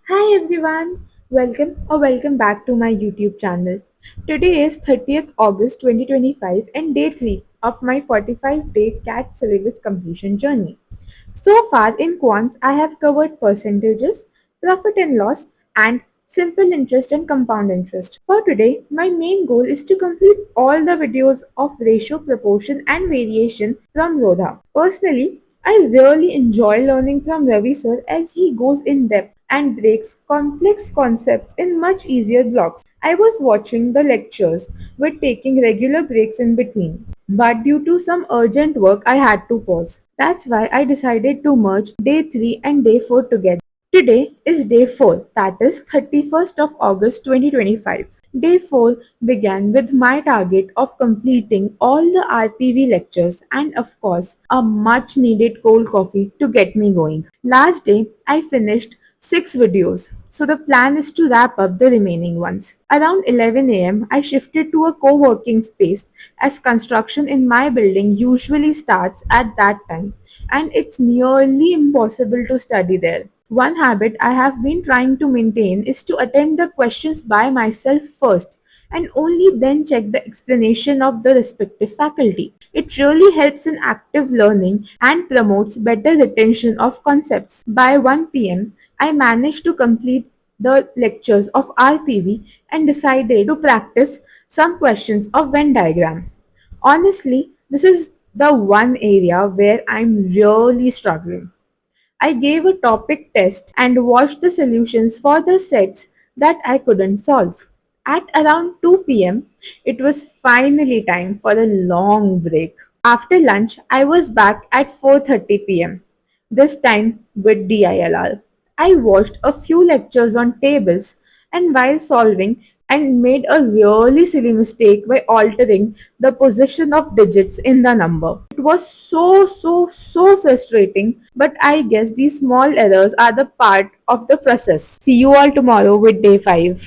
Hi everyone, welcome back to my YouTube channel. Today is 30th August 2025 and day 3 of my 45-day CAT syllabus completion journey. So far in Quants, I have covered percentages, profit and loss, and simple interest and compound interest. For today, my main goal is to complete all the videos of ratio, proportion, and variation from Rodha. Personally, I really enjoy learning from Ravi Sir as he goes in depth and breaks complex concepts in much easier blocks. I was watching the lectures with taking regular breaks in between. But due to some urgent work, I had to pause. That's why I decided to merge day 3 and day 4 together. Today is day 4, that is 31st of August 2025. Day 4 began with my target of completing all the RPV lectures and, of course, a much needed cold coffee to get me going. Last day, I finished 6 videos, so the plan is to wrap up the remaining ones. Around 11 am, I shifted to a co working space as construction in my building usually starts at that time, and it's nearly impossible to study there. One habit I have been trying to maintain is to attend the questions by myself first and only then check the explanation of the respective faculty. It really helps in active learning and promotes better retention of concepts. By 1 pm, I managed to complete the lectures of RPV and decided to practice some questions of Venn diagram. Honestly, this is the one area where I'm really struggling. I gave a topic test and watched the solutions for the sets that I couldn't solve. At around 2 pm, it was finally time for a long break. After lunch, I was back at 4:30 pm, this time with DILR. I watched a few lectures on tables and while solving and made a really silly mistake by altering the position of digits in the number. It was so frustrating, but I guess these small errors are the part of the process. See you all tomorrow with day 5.